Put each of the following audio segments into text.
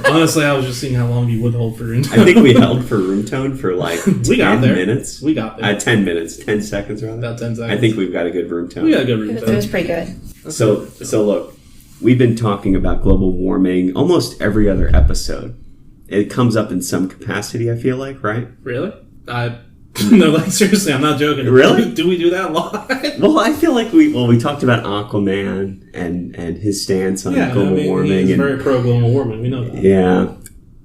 Honestly, I was just seeing how long you would hold for room tone. I think we held for room tone for like 10 minutes. We got there. 10 minutes. 10 seconds, rather. About 10 seconds. I think we've got a good room tone. We got a good room tone. It was pretty good. So look, we've been talking about global warming almost every other episode. It comes up in some capacity, I feel like, right? Really? No, like seriously, I'm not joking. Really? Do we do that a lot? Well, I feel like we talked about Aquaman and his stance on global warming. He's very pro global warming. We know that. Yeah,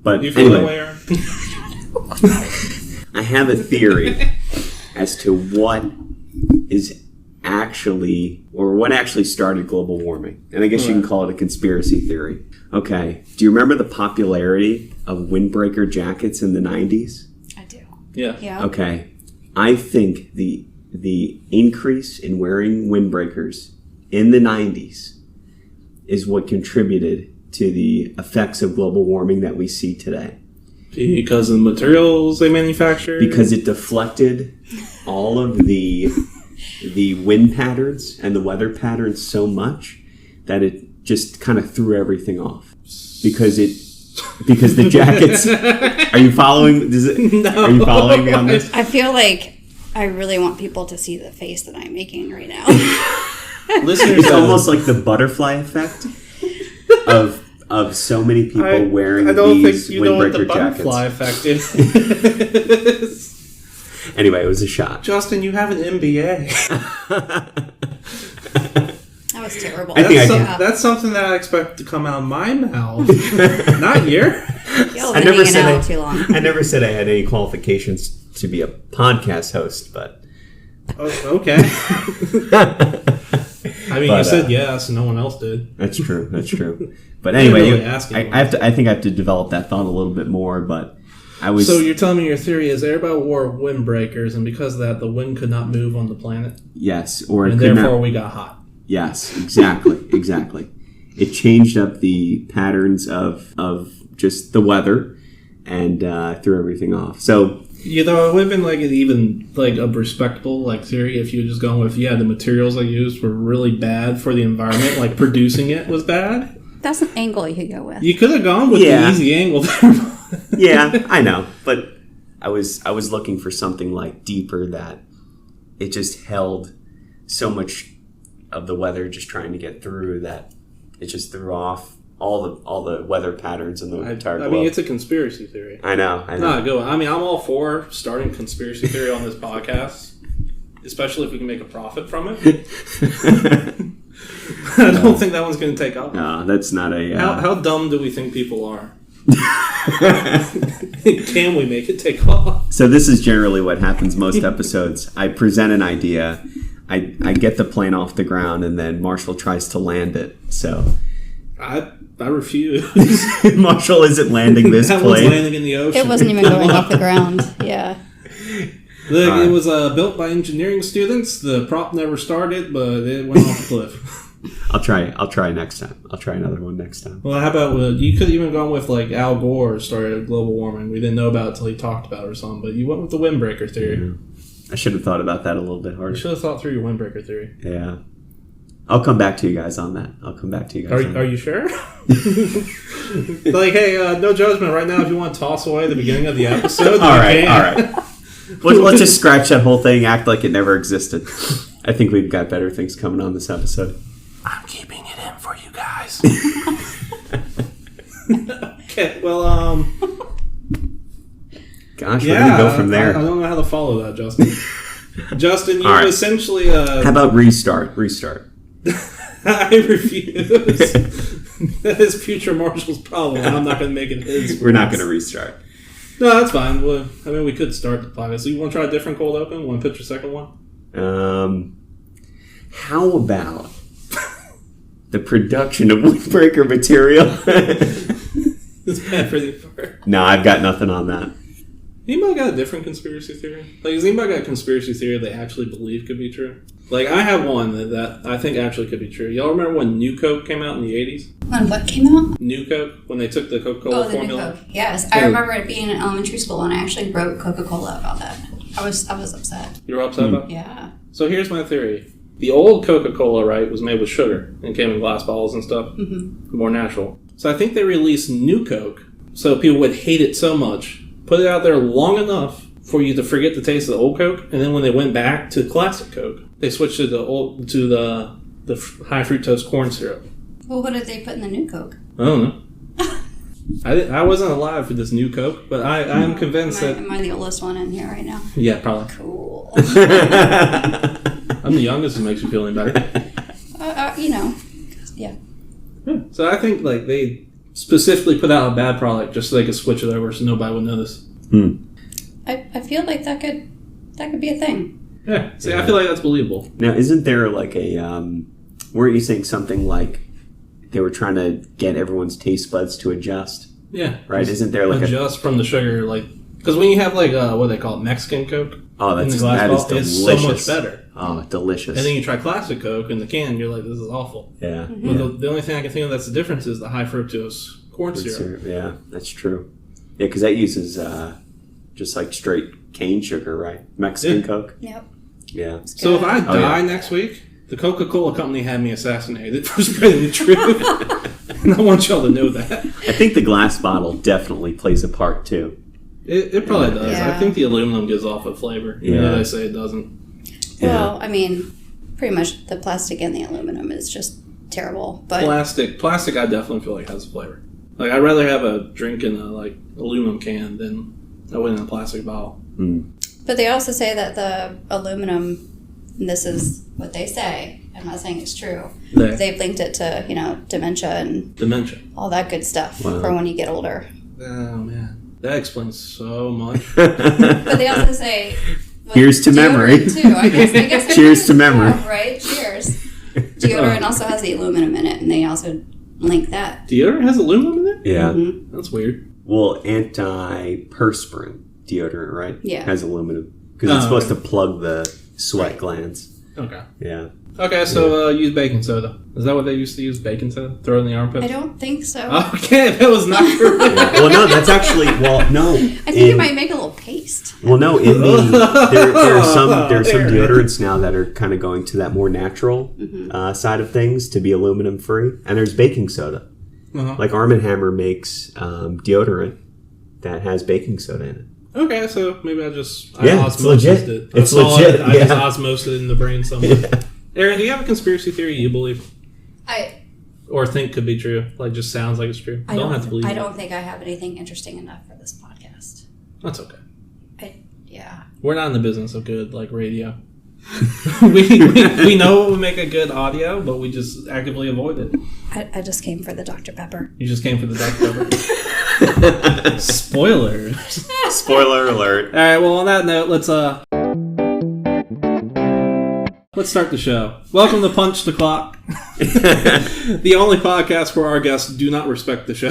but you feel that way, Erin? I have a theory as to what is actually, or what actually started global warming, and I guess you can call it a conspiracy theory. Okay, do you remember the popularity of windbreaker jackets in the 90s? Yeah. Okay. I think the increase in wearing windbreakers in the 90s is what contributed to the effects of global warming that we see today. Because of the materials they manufacture? Because it deflected all of the wind patterns and the weather patterns so much that it just kind of threw everything off. Because the jackets... Are you following? No. Are you following me on this? I feel like I really want people to see the face that I'm making right now. Listeners, it's almost like the butterfly effect of so many people wearing these windbreaker jackets. I don't think you know what the butterfly effect is. Anyway, it was a shot. Justin, you have an MBA. That was terrible. That's something that I expect to come out of my mouth. Not here. I never said too long. I never said I had any qualifications to be a podcast host, but okay. I mean, you said yes, and no one else did. That's true. But anyway, I think I have to develop that thought a little bit more. But So you're telling me your theory is everybody wore windbreakers, and because of that, the wind could not move on the planet. Yes, and therefore we got hot. Yes, exactly. It changed up the patterns of just the weather and threw everything off. So it would have been even a respectable theory if you had just gone with the materials I used were really bad for the environment, like producing it was bad. That's an angle you could go with. You could have gone with the easy angle there. Yeah, I know, but I was looking for something deeper that it just held so much of the weather just trying to get through that it just threw off all the weather patterns in the entire globe. I mean, it's a conspiracy theory. I know. I mean, I'm all for starting conspiracy theory on this podcast, especially if we can make a profit from it. I don't think that one's going to take off. No, that's not a... How dumb do we think people are? Can we make it take off? So this is generally what happens most episodes. I present an idea, I get the plane off the ground, and then Marshall tries to land it. So I refuse. Marshall isn't landing this plane. Was landing in the ocean. It wasn't even going off the ground. Yeah. It was built by engineering students. The prop never started, but it went off the cliff. I'll try next time. I'll try another one next time. Well, how about you could have even gone with Al Gore started global warming. We didn't know about it until he talked about it or something. But you went with the windbreaker theory. Yeah. I should have thought about that a little bit harder. You should have thought through your windbreaker theory. Yeah. I'll come back to you guys on that. Are you sure? Hey, no judgment right now. If you want to toss away the beginning of the episode, all right. Let's just scratch that whole thing. Act like it never existed. I think we've got better things coming on this episode. I'm keeping it in for you guys. Okay. Well, gosh, where do we go from there? I don't know how to follow that, Justin. Justin, you essentially... How about restart? I refuse. That is future Marshall's problem. I'm not going to make it his. We're not going to restart. No, that's fine. Well, we could start the podcast. So you want to try a different cold open? Want to pitch your second one? How about the production of windbreaker material? It's bad for the environment. No, I've got nothing on that. Anybody got a different conspiracy theory? Has anybody got a conspiracy theory they actually believe could be true? I have one that I think actually could be true. Y'all remember when New Coke came out in the 80s? When what came out? New Coke, when they took the Coca-Cola formula. New Coke. Yes, I remember it being in elementary school, and I actually wrote Coca-Cola about that. I was upset. You were upset about it? Yeah. So here's my theory. The old Coca-Cola, right, was made with sugar and came in glass bottles and stuff. Mm-hmm. More natural. So I think they released New Coke so people would hate it so much, put it out there long enough for you to forget the taste of the old Coke, and then when they went back to classic Coke, they switched to the high fructose corn syrup. Well, what did they put in the New Coke? I don't know. I wasn't alive for this New Coke, but I am convinced that... Am I the oldest one in here right now? Yeah, probably. Cool. I'm the youngest, it makes you feel any better. Yeah. So I think like they specifically put out a bad product just so they could switch it over so nobody would notice. I feel like that could be a thing. Yeah. See, I feel like that's believable. Now, isn't there like a... weren't you saying something like they were trying to get everyone's taste buds to adjust? Yeah. Right? Isn't there like adjust from the sugar, like... Because when you have like, what do they call it, Mexican Coke? Oh, that is delicious. It's so much better. Oh, delicious. And then you try classic Coke in the can, you're like, this is awful. Yeah. But the only thing I can think of that's the difference is the high fructose corn syrup. Yeah, that's true. Yeah, because that uses just like straight cane sugar, right? Mexican Coke. Yep. Yeah. So if I die next week, the Coca-Cola company had me assassinated for spreading the truth. And I want y'all to know that. I think the glass bottle definitely plays a part too. It probably does. Yeah. I think the aluminum gives off a flavor. Yeah. They say it doesn't. Well, I mean, pretty much the plastic and the aluminum is just terrible. But Plastic, I definitely feel like has a flavor. Like I'd rather have a drink in a like aluminum can than I would in a plastic bottle. But they also say that the aluminum, and this is what they say, I'm not saying it's true, they've linked it to, dementia and all that good stuff for when you get older. Oh, man. That explains so much. But they also say... Here's to memory. Too. I guess Cheers to memory. Right? Cheers. Deodorant also has the aluminum in it, and they also link that. Deodorant has aluminum in it? Yeah. Mm-hmm. That's weird. Well, antiperspirant deodorant, right? Yeah. Has aluminum. Because it's supposed to plug the sweat glands. Okay. Yeah. Okay, so use baking soda. Is that what they used to use, baking soda? Throw it in the armpits? I don't think so. Okay, that was not correct. Yeah. Well, no, that's actually... Well, no. I think it might make a little paste. Well, no, there are some deodorants now that are kind of going to that more natural side of things to be aluminum free, and there's baking soda. Like Arm & Hammer makes deodorant that has baking soda in it. Okay, so maybe I just it's legit. It's legit. I just osmosed it in the brain somewhere. Yeah. Erin, do you have a conspiracy theory you believe? Or think could be true? Like just sounds like it's true? Don't have to believe I don't think I have anything interesting enough for this podcast. That's okay. Yeah. We're not in the business of good like radio. we know it would make a good audio, but we just actively avoid it. I just came for the Dr. Pepper. You just came for the Dr. Pepper. Spoilers. Spoiler alert. All right. Well, on that note, let's start the show. Welcome to Punch the Clock, the only podcast where our guests do not respect the show,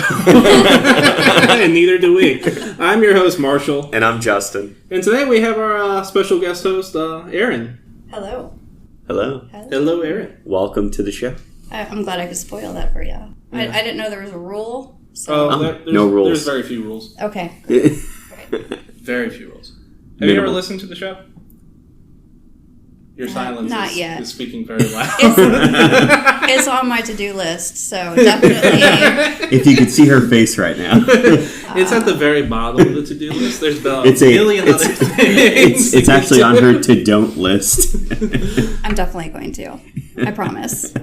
and neither do we. I'm your host, Marshall, and I'm Justin. And today we have our special guest host, Erin. Hello. Hello. Hello, Erin. Welcome to the show. I'm glad I could spoil that for you. Yeah. I didn't know there was a rule. So. No rules. There's very few rules. Okay. Very few rules. Have you ever listened to the show? Your silence is speaking very loud. It's on my to-do list, so definitely. If you could see her face right now. It's at the very bottom of the to-do list. There's about a million other things. It's actually on her to-don't list. I'm definitely going to. I promise.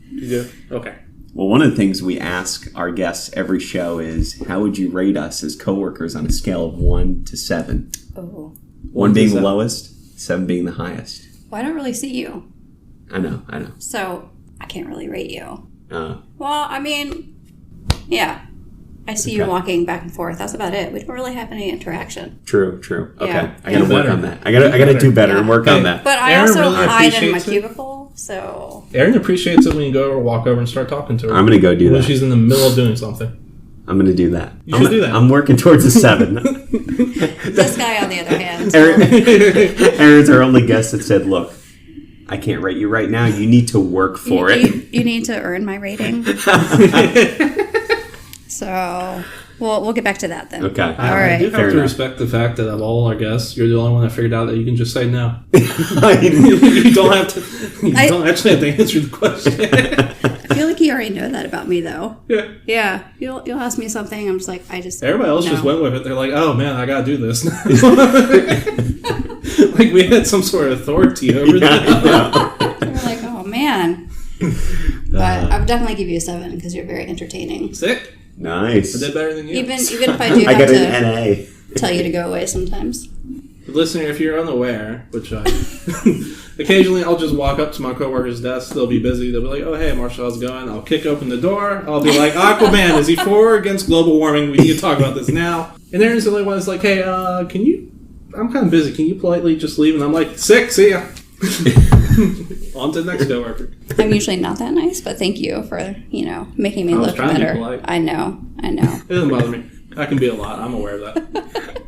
You do? Okay. Well, one of the things we ask our guests every show is, how would you rate us as coworkers on a scale of 1 to 7? Oh. 1 being the lowest, 7 being the highest. Well, I don't really see you. I know. So, I can't really rate you. Well, I mean, yeah. I see you walking back and forth. That's about it. We don't really have any interaction. True. Okay. Yeah. I gotta work on that. I gotta do better and work on that. But I Erin also really hide in my appreciates it. cubicle, so... Erin appreciates it when you go or walk over and start talking to her. I'm gonna go do that. When she's in the middle of doing something. I'm gonna do that. You should do that. I'm working towards a 7. This guy, on the other hand... Erin's our only guest that said, look, I can't rate you right now. You need to work for it. You need to earn my rating. So, Well, we'll get back to that then. Okay. All right. I do have to respect the fact that of all our guests, you're the only one that figured out that you can just say no. You don't have to. You don't actually have to answer the question. I feel like you already know that about me, though. Yeah. Yeah. You'll ask me something. I'm just like, Everybody else just went with it. They're like, oh man, I gotta do this now. Like we had some sort of authority over that. They're like, oh man. But I would definitely give you a 7 because you're very entertaining. Sick. Nice. I did better than you. Even if I do I have got an NA. tell you to go away sometimes. Listener, if you're unaware, which I occasionally I'll just walk up to my coworker's desk, they'll be busy, they'll be like, oh hey Marshall, how's it going? I'll kick open the door, I'll be like, Aquaman, is he for or against global warming? We need to talk about this now. And Erin's the only one that's like, hey, can you, I'm kind of busy, can you politely just leave? And I'm like, sick, see ya. On to the next coworker. I'm usually not that nice, but thank you for, making me look better. I know. It doesn't bother me. I can be a lot. I'm aware of that.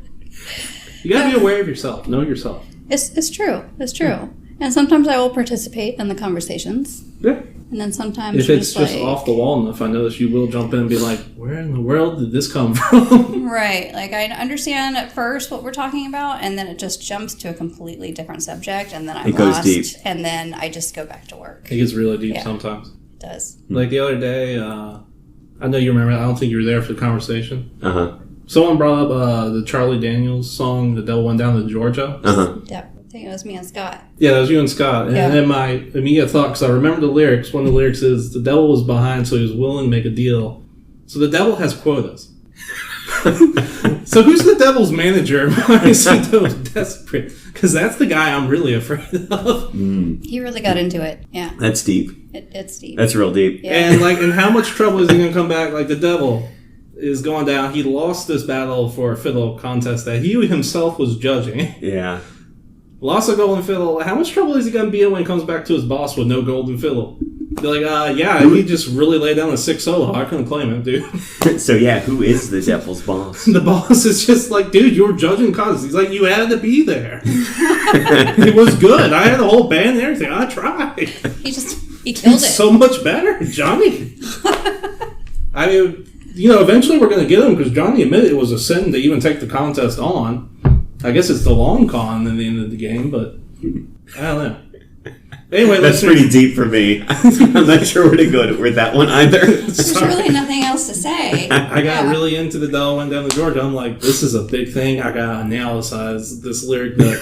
You gotta be aware of yourself. Know yourself. It's true. It's true. Yeah. And sometimes I will participate in the conversations. Yeah. And then sometimes if it's just off the wall enough, I notice you will jump in and be like, where in the world did this come from? Right. Like I understand at first what we're talking about, and then it just jumps to a completely different subject, and then I'm lost. Goes deep. And then I just go back to work. It gets really deep sometimes. It does. Like the other day, I know you remember, I don't think you were there for the conversation. Uh-huh. Someone brought up the Charlie Daniels song, The Devil Went Down to Georgia. Uh-huh. Yep. I think it was me and Scott. Yeah, that was you and Scott. And then my immediate thought, because I remember the lyrics, one of the lyrics is, the devil was behind, so he was willing to make a deal. So the devil has quotas. So who's the devil's manager? Why is he so desperate? Because that's the guy I'm really afraid of. Mm. He really got into it. Yeah. That's deep. It's deep. That's real deep. Yeah. And how much trouble is he going to come back? Like the devil is going down. He lost this battle for a fiddle contest that he himself was judging. Yeah. Lost a golden fiddle. How much trouble is he going to be in when he comes back to his boss with no golden fiddle? They're like, he just really laid down a sick solo. I couldn't claim him, dude. So, who is the devil's boss? The boss is just like, dude, you were judging contests. He's like, you had to be there. It was good. I had a whole band and everything. I tried. He killed it. So much better, Johnny. I mean, eventually we're going to get him because Johnny admitted it was a sin to even take the contest on. I guess it's the long con in the end of the game, but I don't know. Anyway, that's pretty deep for me. I'm not sure where to go with that one either. There's really nothing else to say. I got really into the Devil Went Down to Georgia. I'm like, this is a big thing. I got to analyze this lyric that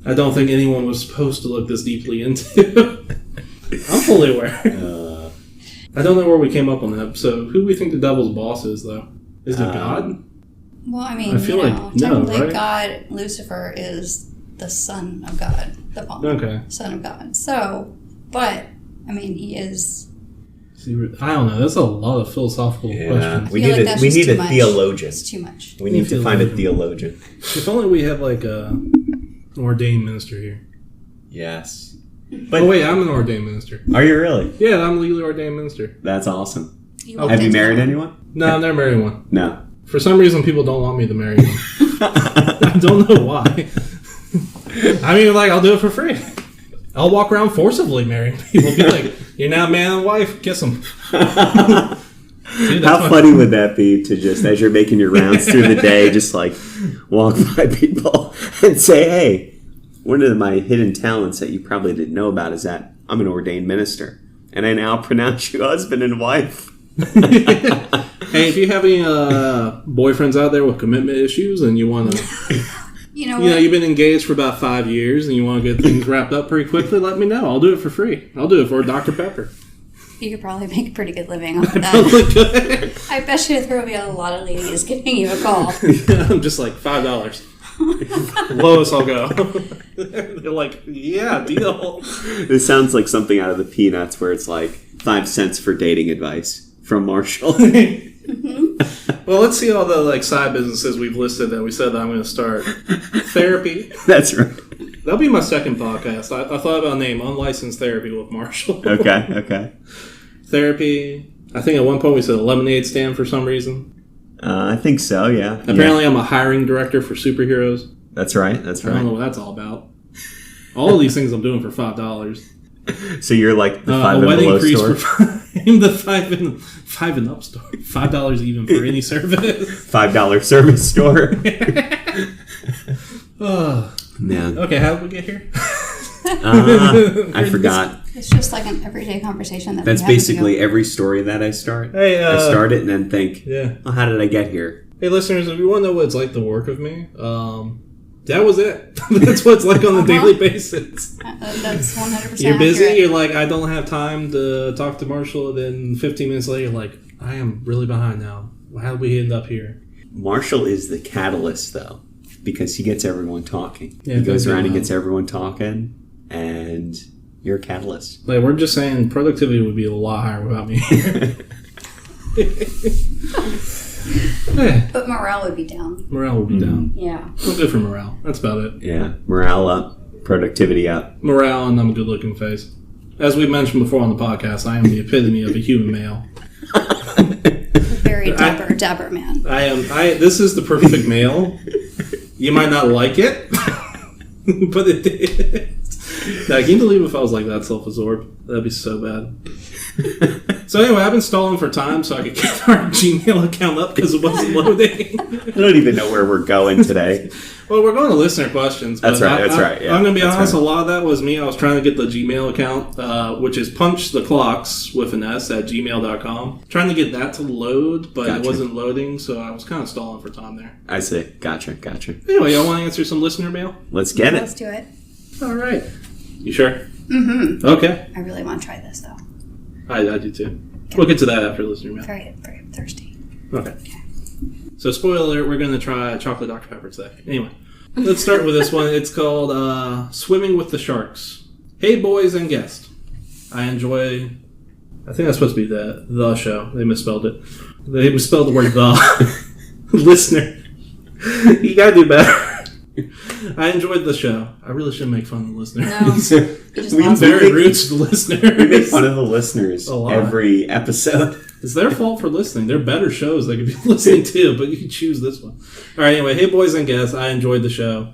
I don't think anyone was supposed to look this deeply into. I'm fully aware. I don't know where we came up on that. So who do we think the devil's boss is, though? Is it God? Well, I mean, technically right? God, Lucifer, is the son of God, the son of God. So, but, I mean, he is... I don't know. That's a lot of philosophical questions. We need a theologian. It's too much. We need to find a theologian. If only we had, like, an ordained minister here. Yes. But wait, I'm an ordained minister. Are you really? Yeah, I'm a legally ordained minister. That's awesome. Have you married anyone? No, I've never married one. No. For some reason, people don't want me to marry one. I don't know why. I mean, I'll do it for free. I'll walk around forcibly marrying people. Be like, you're now man and wife, kiss them. Dude, how funny would that be to just, as you're making your rounds through the day, just walk by people and say, hey, one of my hidden talents that you probably didn't know about is that I'm an ordained minister. And I now pronounce you husband and wife. Hey, if you have any boyfriends out there with commitment issues and you want to, you've been engaged for about 5 years and you want to get things wrapped up pretty quickly, let me know. I'll do it for free. I'll do it for Dr. Pepper. You could probably make a pretty good living off that. Probably could. I bet you there will be a lot of ladies giving you a call. I'm just like, $5. Lowest I'll go. They're like, yeah, deal. This sounds like something out of the Peanuts where it's like 5 cents for dating advice. From Marshall. Well, let's see all the side businesses we've listed that we said that I'm going to start. Therapy. That's right. That'll be my second podcast. I thought about a name, Unlicensed Therapy with Marshall. Okay. Therapy. I think at one point we said a lemonade stand for some reason. I think so, yeah. Apparently I'm a hiring director for superheroes. That's right. I don't know what that's all about. All of these things I'm doing for $5. So you're like the 5 and below store? Aim the 5 and up store. $5 even for any service. $5 service store. Oh man. Okay, how did we get here? I forgot. It's just like an everyday conversation. That's basically every story that I start. Hey, I start it and then think, yeah. Well, how did I get here? Hey, listeners, if you want to know what it's like to work with me, that was it. That's what it's like on a daily basis. That's 100% You're busy. accurate. You're like, I don't have time to talk to Marshall. Then 15 minutes later, you're like, I am really behind now. How did we end up here? Marshall is the catalyst, though, because he gets everyone talking. Yeah, he goes around and gets everyone talking, and you're a catalyst. Like, we're just saying productivity would be a lot higher without me. But morale would be down. Morale would be down. Yeah. Well, good for morale. That's about it. Yeah. Morale up. Productivity up. Morale, and I'm a good-looking face. As we mentioned before on the podcast, I am the epitome of a human male. Very dapper man. I am. This is the perfect male. You might not like it, but it is. Now, can you believe if I was like that self-absorbed? That'd be so bad. So anyway, I've been stalling for time so I could get our Gmail account up because it wasn't loading. I don't even know where we're going today. Well, we're going to listener questions. That's right. Yeah, I'm going to be honest. Right. A lot of that was me. I was trying to get the Gmail account, which is punchtheclocks with an S at gmail.com. Trying to get that to load, but it wasn't loading, so I was kind of stalling for time there. I see. Gotcha. Anyway, y'all want to answer some listener mail? Let's get it. Let's do it. All right. You sure? Mm-hmm. Okay. I really want to try this, though. I do too. Okay. We'll get to that after listener mail. Very thirsty. Okay. So, spoiler alert, we're going to try chocolate Dr. Pepper today. Anyway, let's start with this one. It's called Swimming with the Sharks. Hey, boys and guests. I enjoy... I think that's supposed to be the show. They misspelled it. They misspelled the word the. Listener. You got to do better. I enjoyed the show. I really shouldn't make fun of the listeners. No. We're very rude to the listeners. We make fun of the listeners every episode. It's their fault for listening. They're better shows they could be listening to, but you can choose this one. All right, anyway. Hey, boys and guests. I enjoyed the show.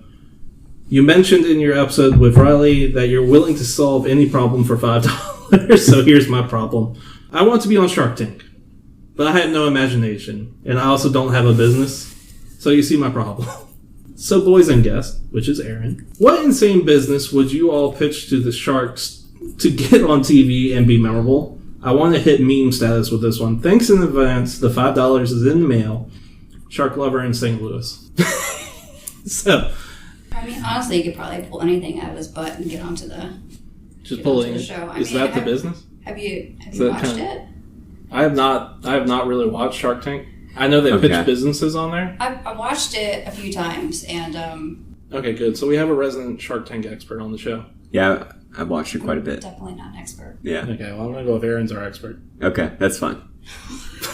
You mentioned in your episode with Riley that you're willing to solve any problem for $5. So here's my problem. I want to be on Shark Tank, but I had no imagination, and I also don't have a business. So you see my problem. So, boys and guests, which is Erin, what insane business would you all pitch to the Sharks to get on TV and be memorable? I want to hit meme status with this one. Thanks in advance. The $5 is in the mail. Shark lover in St. Louis. So, I mean, honestly, you could probably pull anything out of his butt and get onto the show. Is that the business? Have you watched it? I have not really watched Shark Tank. I know they pitch businesses on there. I watched it a few times, and... Okay, good. So we have a resident Shark Tank expert on the show. Yeah, I've watched it quite a bit. Definitely not an expert. Yeah. Okay, well, I'm going to go with Erin's our expert. Okay, that's fine.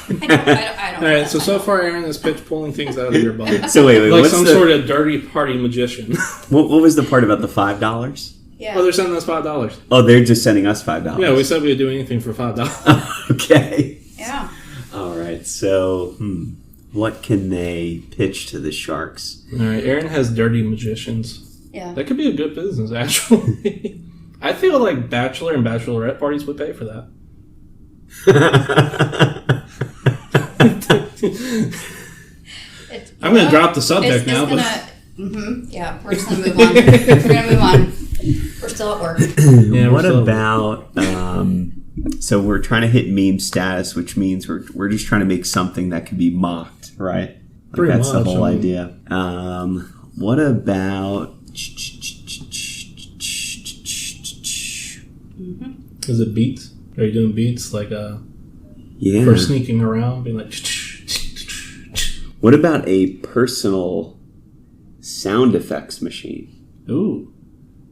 I don't All right, so far Erin has pitched pulling things out of your butt. So wait, like some sort of dirty party magician. What was the part about the $5? Yeah. Oh, they're sending us $5. Oh, they're just sending us $5. Yeah, we said we'd do anything for $5. Okay. Yeah. All right, so... What can they pitch to the Sharks? All right, Erin has dirty magicians. Yeah. That could be a good business, actually. I feel like bachelor and bachelorette parties would pay for that. I'm going to drop the subject now. Yeah, we're just going to move on. We're going to move on. We're still at work. Yeah, what about... So we're trying to hit meme status, which means we're just trying to make something that can be mocked, right? Like that's the whole idea. What about? Is it beats? Are you doing beats like yeah, for sneaking around, being like? What about a personal sound effects machine? Ooh,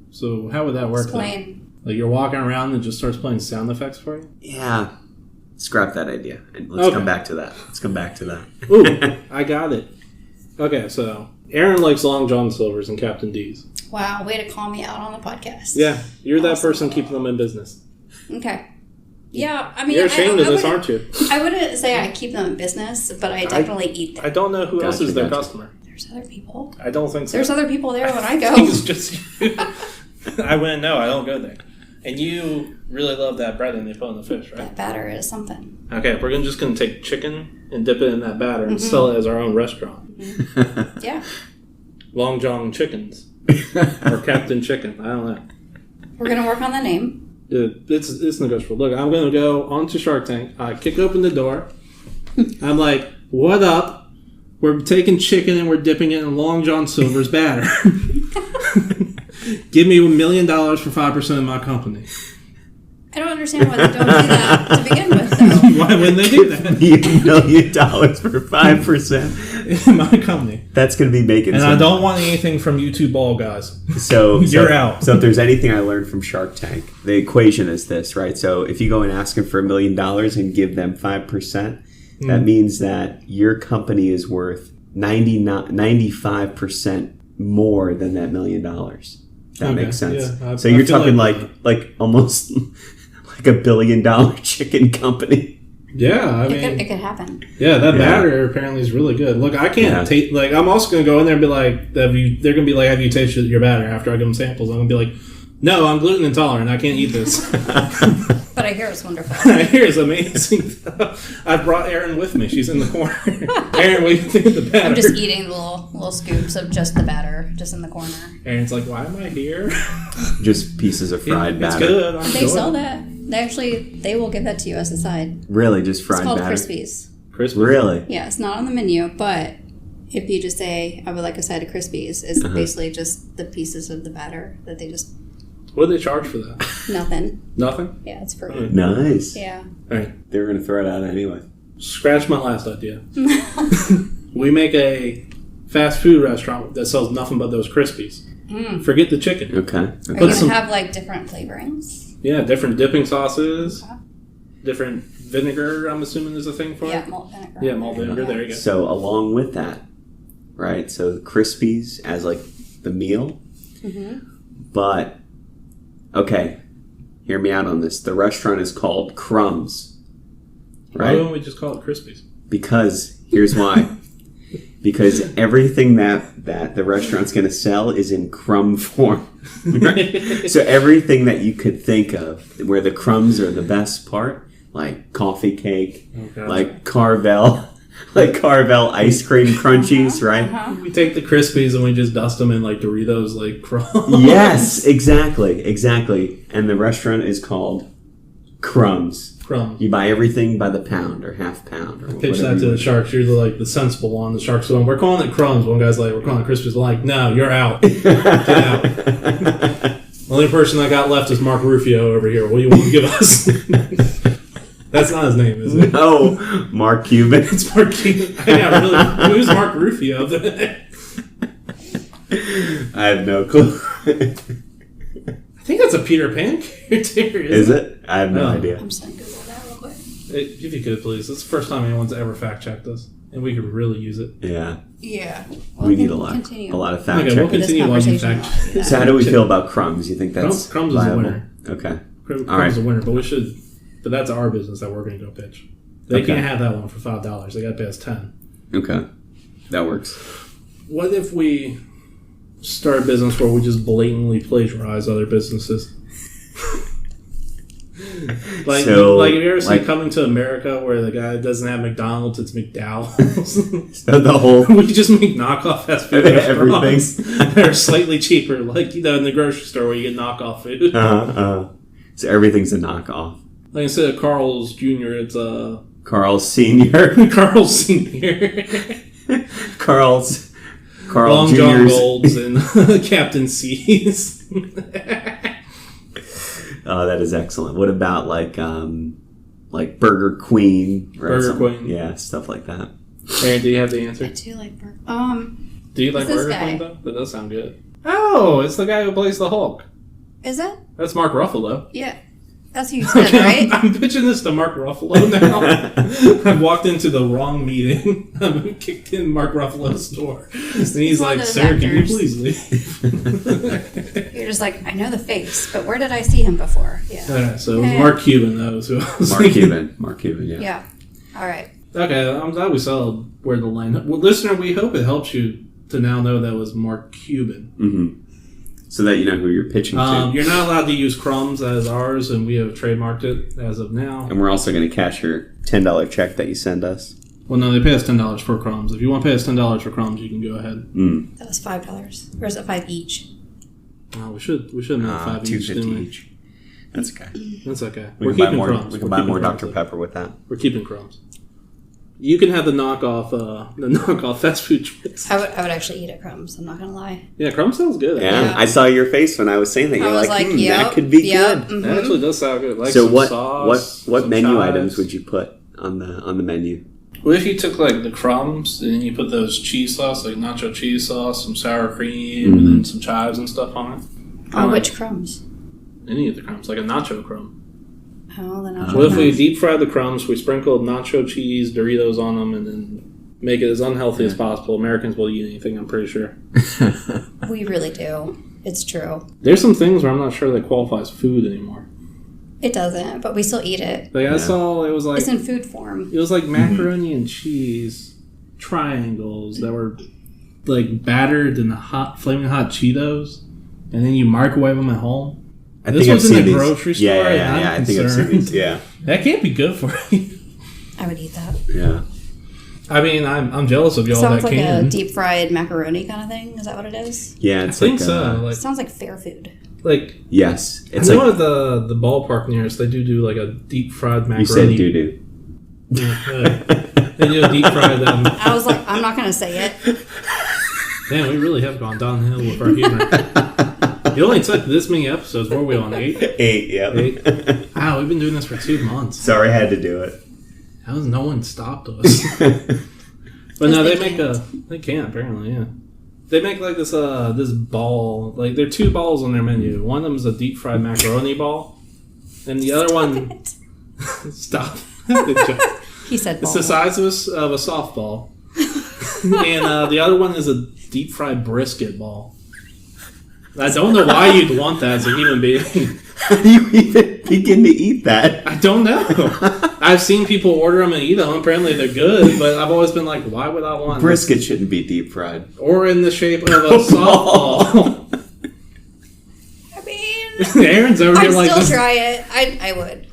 so how would that work? Explain. Like you're walking around and it just starts playing sound effects for you? Yeah. Scrap that idea. Let's come back to that. Ooh, I got it. Okay, so Erin likes Long John Silver's and Captain D's. Wow, way to call me out on the podcast. Yeah, you're that person keeping them in business. Okay. Yeah, I mean... You're ashamed of this, aren't you? I wouldn't say I keep them in business, but I definitely eat them. I don't know who else is their customer. There's other people. I don't think so. There's other people there when I go. It's just you. I wouldn't know. I don't go there. And you really love that breading they put on the fish, right? That batter is something. Okay, we're just going to take chicken and dip it in that batter and sell it as our own restaurant. Mm-hmm. Yeah. Long John Chickens. Or Captain Chicken. I don't know. We're going to work on the name. It's negotiable. Look, I'm going to go onto Shark Tank. I kick open the door. I'm like, what up? We're taking chicken and we're dipping it in Long John Silver's batter. Give me $1 million for 5% of my company. I don't understand why they don't do that to begin with, though. Why wouldn't they do that? $1 million for 5% in my company. That's going to be making And I don't want anything from you two ball guys. So you're out. So if there's anything I learned from Shark Tank, the equation is this, right? So if you go and ask them for $1 million and give them 5%, that means that your company is worth 95% more than that $1 million. That makes sense. Yeah, so you're talking like almost like $1 billion chicken company. Yeah, I mean, it could happen. Yeah, that batter apparently is really good. Look, I can't taste. Like, I'm also gonna go in there and be like, they're gonna be like, "Have you tasted your batter?" After I give them samples, I'm gonna be like, "No, I'm gluten intolerant. I can't eat this." But I hear it's wonderful. I hear it's amazing. I brought Erin with me. She's in the corner. Erin, what do you think of the batter? I'm just eating little scoops of just the batter, just in the corner. Erin's like, "Why am I here?" Just pieces of fried batter. It's good. They sell that. They will give that to you as a side. Really, just fried batter. It's called Crispies. Crispies. Really? Yeah, it's not on the menu, but if you just say, "I would like a side of Crispies," it's basically just the pieces of the batter that they just. What do they charge for that? Nothing. Nothing? Yeah, it's free. Nice. Yeah. All right. They were going to throw it out anyway. Scratch my last idea. We make a fast food restaurant that sells nothing but those Crispies. Forget the chicken. Okay. Are you going to have like different flavorings? Yeah, different dipping sauces. Okay. Different vinegar, I'm assuming is a thing for it. Yeah, malt vinegar. Yeah, malt vinegar. There you go. So along with that, right? So the Crispies as like the meal. But... okay, hear me out on this. The restaurant is called Crumbs. Right? Why don't we just call it Crispies? Because, here's why. Because everything that the restaurant's going to sell is in crumb form. Right? So everything that you could think of, where the crumbs are the best part, like coffee cake, like Carvel. Like Carvel ice cream crunchies, right? We take the Crispies and we just dust them in like Doritos, like crumbs. Yes, exactly. And the restaurant is called Crumbs. You buy everything by the pound or half pound. Or pitch that to the Sharks. You're the sensible one. The Sharks going, we're calling it Crumbs. One guy's like, we're calling it Crispies. Like, no, you're out. Get out. The only person I got left is Mark Rufio over here. What do you want to give us? That's not his name, is it? No, Mark Cuban. It's Mark Cuban. Yeah, really. Who's Mark Rufio? I have no clue. I think that's a Peter Pan character. Is it? I have no idea. I'm just going to Google that real quick. If you could, please. It's the first time anyone's ever fact checked us, and we could really use it. Yeah. Yeah. We need a lot of fact checking. We'll continue while you fact check. So how do we feel about Crumbs? You think that's Crumbs viable? is a winner. Okay. Crumbs is a winner, but we should... But that's our business that we're going to go pitch. They can't have that one for $5. They got to pay us $10. Okay. That works. What if we start a business where we just blatantly plagiarize other businesses? Like have you ever seen Coming to America where the guy doesn't have McDonald's, it's McDowell's? So the whole... we just make knockoff fast food restaurants that are slightly cheaper. Like, in the grocery store where you get knockoff food. So everything's a knockoff. Like instead of Carl's Jr., it's Carl's Senior. Carl's Senior. Carl Long Jr.'s. John Golds and Captain C's. Oh, that is excellent. What about like Burger Queen? Burger Queen. Yeah, stuff like that. Aaron, do you have the answer? I do like Burger. Do you like Burger Queen though? That does sound good. Oh, it's the guy who plays the Hulk. Is it? That's Mark Ruffalo. Yeah. That's who you said, right? I'm pitching this to Mark Ruffalo now. I've walked into the wrong meeting. I'm kicked in Mark Ruffalo's door. And he's like, sir, can you please leave? You're just like, I know the face, but where did I see him before? Yeah. All right, so Mark Cuban, that was who I was Mark Cuban, yeah. Yeah. All right. Okay, I'm glad we saw where the line... Well, listener, we hope it helps you to now know that was Mark Cuban. Mm-hmm. So that you know who you're pitching to. You're not allowed to use crumbs as ours, and we have trademarked it as of now. And we're also going to cash your $10 check that you send us. Well, no, they pay us $10 for crumbs. If you want to pay us $10 for crumbs, you can go ahead. That was $5. Or is it 5 each? Oh, we should have made 5 each. $2.50 each. That's okay. That's okay. We're keeping crumbs. We can buy more Dr. Pepper with that. We're keeping crumbs. You can have the knockoff fast food drinks. I would actually eat at Crumbs. I'm not gonna lie. Yeah, Crumbs sounds good. Yeah, I saw your face when I was saying that. You're like, that could be good. Mm-hmm. That actually does sound good. Like so some sauce, what menu chives. items would you put on the menu? What if you took like the crumbs and then you put those cheese sauce, like nacho cheese sauce, some sour cream, and then some chives and stuff on it? Which crumbs? Any of the crumbs, like a nacho crumb. Oh, the nacho. What if we deep fry the crumbs, we sprinkle nacho cheese, Doritos on them, and then make it as unhealthy as possible? Americans will eat anything, I'm pretty sure. We really do. It's true. There's some things where I'm not sure that qualifies food anymore. It doesn't, but we still eat it. Like I saw, it was like it's in food form. It was like macaroni and cheese triangles that were like battered in flaming hot Cheetos, and then you microwave them at home. This was in the grocery store. Yeah, I think I've seen these. Yeah, that can't be good for you. I would eat that. Yeah. I mean, I'm jealous of y'all that like can. Sounds like a deep fried macaroni kind of thing. Is that what it is? Yeah, I think so. It sounds like fair food. Like yes, it's I know at the ballpark near us they do like a deep fried macaroni. You said doo-doo. Yeah, they do a deep fried. I was like, I'm not going to say it. Damn, we really have gone downhill with our humor. It only took this many episodes. What were we on? 8? 8, yep. 8. Wow, we've been doing this for 2 months. Sorry, I had to do it. How has no one stopped us? But no, they can apparently, yeah. They make like this ball. Like there are 2 balls on their menu. One of them is a deep fried macaroni ball, and the other one. Stop. He said ball. It's the size of a softball, and the other one is a deep fried brisket ball. I don't know why you'd want that as a human being. How do you even begin to eat that? I don't know. I've seen people order them and eat them. Apparently they're good, but I've always been like, why would I want brisket? This? Shouldn't be deep fried or in the shape of a softball. I mean, Aaron's over here like I'd still try it. I would.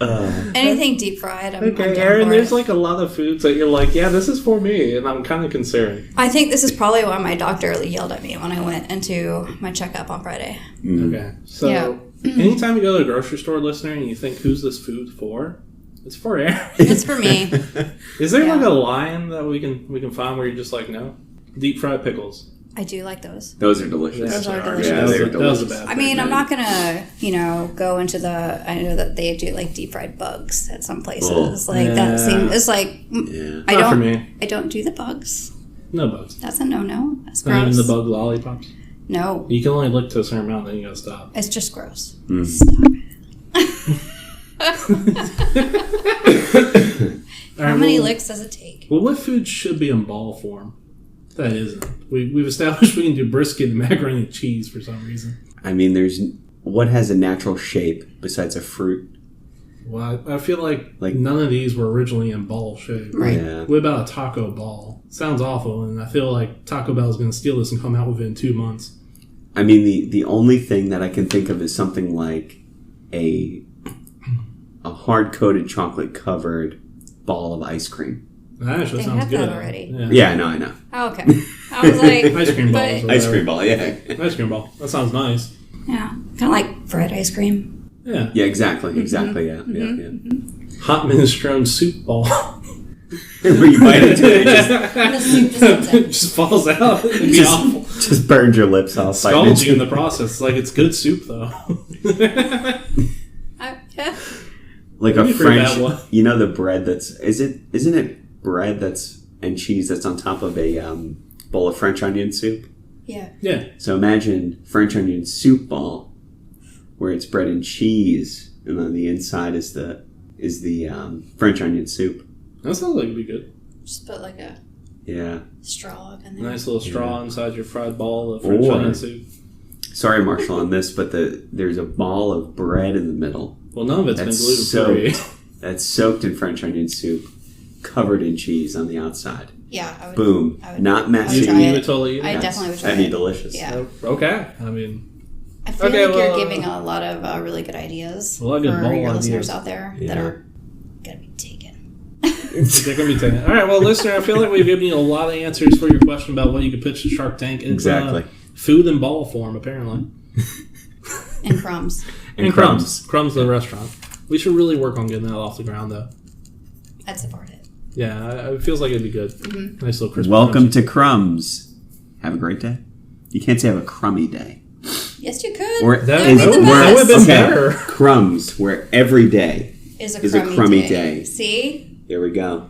Anything deep fried. I'm down Erin, for there's it. like a lot of foods that you're like, yeah, this is for me, and I'm kind of concerned. I think this is probably why my doctor yelled at me when I went into my checkup on Friday. Okay, so anytime you go to a grocery store, listener, and you think, who's this food for? It's for Erin. It's for me. Is there like a line that we can find where you're just like, no? Deep fried pickles. I do like those. Those are delicious. Those are delicious. Yeah, they're delicious. I mean, I'm not gonna, go into I know that they do like deep fried bugs at some places. That seems. It's like Not for me. I don't do the bugs. No bugs. That's a no. That's Not gross. even the bug lollipops. No. You can only lick to a certain amount, then you gotta stop. It's just gross. Stop it. How many licks does it take? Well, what food should be in ball form? That isn't. We've established we can do brisket and macaroni and cheese for some reason. I mean, there's what has a natural shape besides a fruit? Well, I feel like none of these were originally in ball shape. Right. Yeah. What about a taco ball? Sounds awful, and I feel like Taco Bell is going to steal this and come out within 2 months. I mean, the only thing that I can think of is something like a hard-coated chocolate-covered ball of ice cream. That actually They sounds have good. that already. Yeah, I know. Oh, okay. I was like... Ice cream balls. but- Ice cream ball, yeah. Ice cream ball. That sounds nice. Yeah. Kind of like fried ice cream. Yeah. Yeah, exactly, yeah. Hot minestrone soup ball. Where you bite into it, The soup just comes It in. just falls out. It'd be awful. just burns your lips off. Scalds you in the process. Like, it's good soup, though. Yeah. Like That'd a be pretty bad French, one. you know the bread isn't it bread and cheese that's on top of a bowl of French onion soup? Yeah. Yeah. So imagine French onion soup ball, where it's bread and cheese, and on the inside is the French onion soup. That sounds like it'd be good. Just put like a Yeah. straw up in there. Nice little straw inside your fried ball of French onion soup. Sorry, Marshall, on this, but there's a ball of bread in the middle. Well, none of it's been gluten-free. That's soaked in French onion soup, covered in cheese on the outside. Yeah. I would, Boom. I would, Not messy. try You it. would totally eat I it? definitely would try That'd be it. delicious. Yeah. Okay. I mean, I feel like you're giving a lot of really good ideas for your listeners out there that are going to be taken. They're going to be taken. All right, well, listener, I feel like we've given you a lot of answers for your question about what you could pitch to Shark Tank. It's, exactly. Food in ball form, apparently. And crumbs. And crumbs. Crumbs the restaurant. We should really work on getting that off the ground, though. I'd support it. Yeah, it feels like it'd be good. Mm-hmm. Nice little crispy. Welcome to Crumbs. Have a great day. You can't say have a crummy day. Yes, you could. That would have been better. Crumbs, where every day is a crummy day. See? There we go.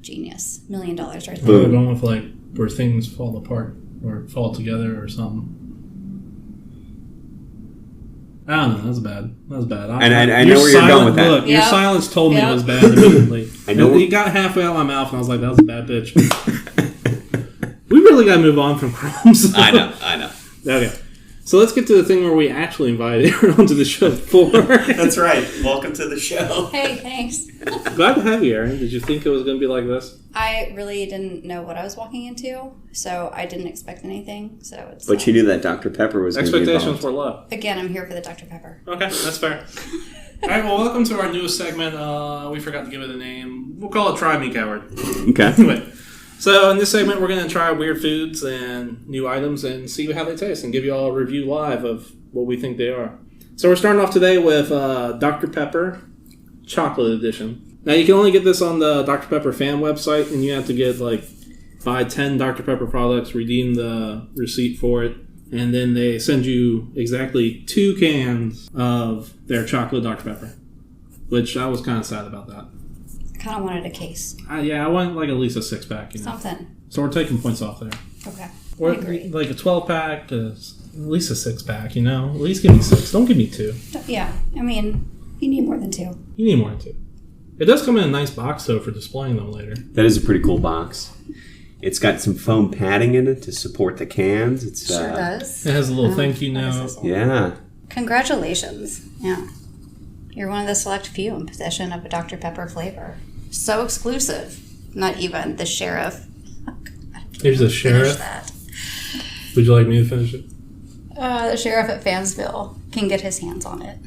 Genius. $1 million right there. We're going with like where things fall apart or fall together or something. I don't know. That was bad. I know where you're going with that. Look, your silence told me it was bad immediately. I know. It got halfway out of my mouth, and I was like, that was a bad pitch. We really got to move on from crumbs. I know. Okay. So let's get to the thing where we actually invited Erin onto the show for. That's right. Welcome to the show. Hey, thanks. Glad to have you, Erin. Did you think it was going to be like this? I really didn't know what I was walking into, so I didn't expect anything. But you knew that Dr. Pepper was going to be involved. Expectations were low. Again, I'm here for the Dr. Pepper. Okay, that's fair. All right, well, welcome to our newest segment. We forgot to give it a name. We'll call it Try Me, Coward. Okay. Anyway. So in this segment, we're going to try weird foods and new items and see how they taste and give you all a review live of what we think they are. So we're starting off today with Dr. Pepper Chocolate Edition. Now, you can only get this on the Dr. Pepper fan website, and you have to get, buy 10 Dr. Pepper products, redeem the receipt for it, and then they send you exactly 2 cans of their chocolate Dr. Pepper, which I was kind of sad about that. I kind of wanted a case. I want at least a 6-pack. Something. So we're taking points off there. Okay. Or I agree. Like a 12-pack, at least a 6-pack, At least give me 6. Don't give me 2. Yeah. I mean, you need more than 2. You need more than 2. It does come in a nice box, though, for displaying them later. That is a pretty cool box. It's got some foam padding in it to support the cans. It sure does. It has a little thank you note. Yeah. Congratulations. Yeah. You're one of the select few in possession of a Dr. Pepper flavor. So exclusive. Not even the sheriff. Here's the sheriff. Would you like me to finish it? The sheriff at Fansville can get his hands on it.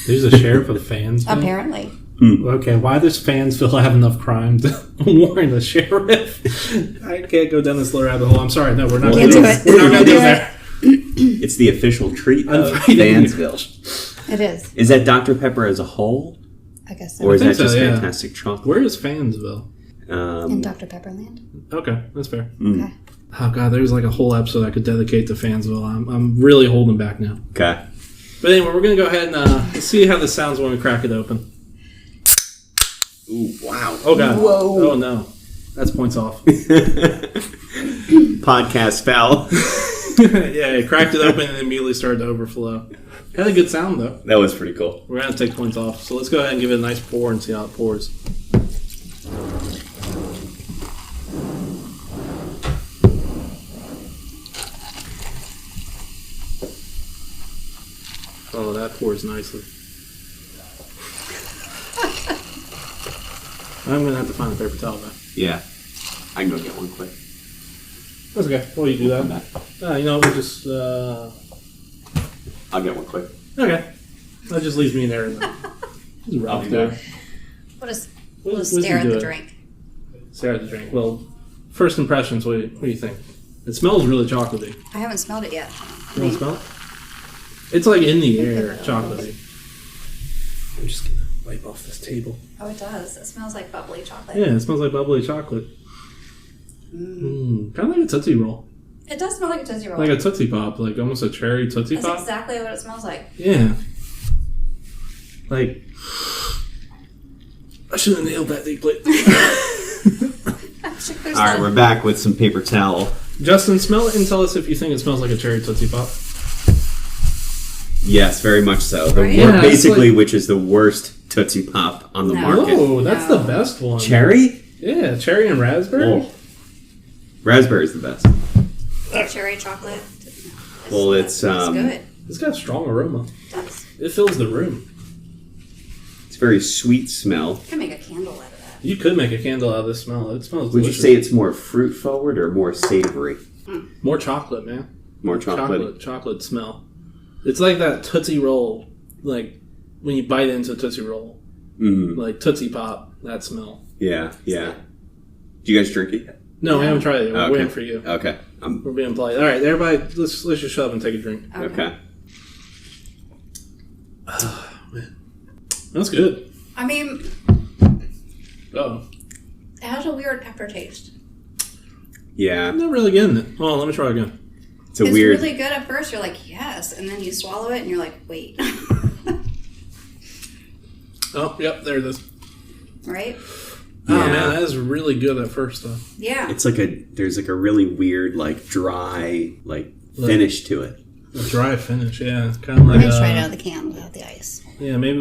There's a sheriff of Fansville? Apparently. Okay, why does Fansville have enough crime to warrant a sheriff? I can't go down this little rabbit hole. I'm sorry. No, we're not going to do it. We're not going to do that. It's the official treat of Fansville. It is. Is that Dr. Pepper as a whole? I guess so. Or is that just fantastic chocolate? Where is Fansville? In Dr. Pepperland. Okay, that's fair. Okay. Oh, God, there's a whole episode I could dedicate to Fansville. I'm really holding back now. Okay. But anyway, we're going to go ahead and see how this sounds when we crack it open. Ooh, wow. Oh, God. Whoa. Oh, no. That's points off. Podcast fell. Yeah, it cracked it open and immediately started to overflow. Had a good sound, though. That was pretty cool. We're going to take points off. So let's go ahead and give it a nice pour and see how it pours. Oh, that pours nicely. I'm going to have to find a paper towel, though. Yeah. I can go get one quick. That's okay. While you do that. You know, we'll just... I'll get one quick. Okay. That just leaves me in there. I'll be there. We'll stare at the drink. Stare at the drink. Well, first impressions, what do you think? It smells really chocolatey. I haven't smelled it yet. You don't smell it? It's in the air, chocolatey. I'm just going to wipe off this table. Oh, it does. It smells like bubbly chocolate. Yeah, it smells like bubbly chocolate. Kind of like a Tootsie Roll. It does smell like a Tootsie Roll. Like a Tootsie Pop, almost a cherry Tootsie Pop. That's exactly what it smells like. Yeah. I should have nailed that deeply. All right, we're back with some paper towel. Justin, smell it and tell us if you think it smells like a cherry Tootsie Pop. Yes, very much so. Which is the worst Tootsie Pop on the market. Oh, that's the best one. Cherry? Yeah, cherry and raspberry. Oh. Raspberry's the best. Cherry chocolate. It's good. It's got a strong aroma. It does. It fills the room. It's very sweet smell. You can make a candle out of that. You could make a candle out of this smell. It smells delicious. Would you say it's more fruit forward or more savory? More chocolate, man. More chocolate. Chocolate smell. It's like that Tootsie Roll, like when you bite into a Tootsie Roll. Like Tootsie Pop, that smell. Yeah. Do you guys drink it yet? No, we haven't tried it yet. We're waiting for you. Okay. We're being polite. All right, everybody, let's just shut up and take a drink. Okay. Oh, man. That's good. I mean... Oh. It has a weird aftertaste. Yeah. I'm not really getting it. Hold on, let me try again. It's weird. Really good at first. You're like, yes. And then you swallow it and you're like, wait. Oh, yep, there it is. Right? Oh, man, that is really good at first, though. Yeah. It's like there's like a really weird, like, dry, like, finish to it. A dry finish, yeah. It's kind of like... Nice right out of the can without the ice. Yeah, maybe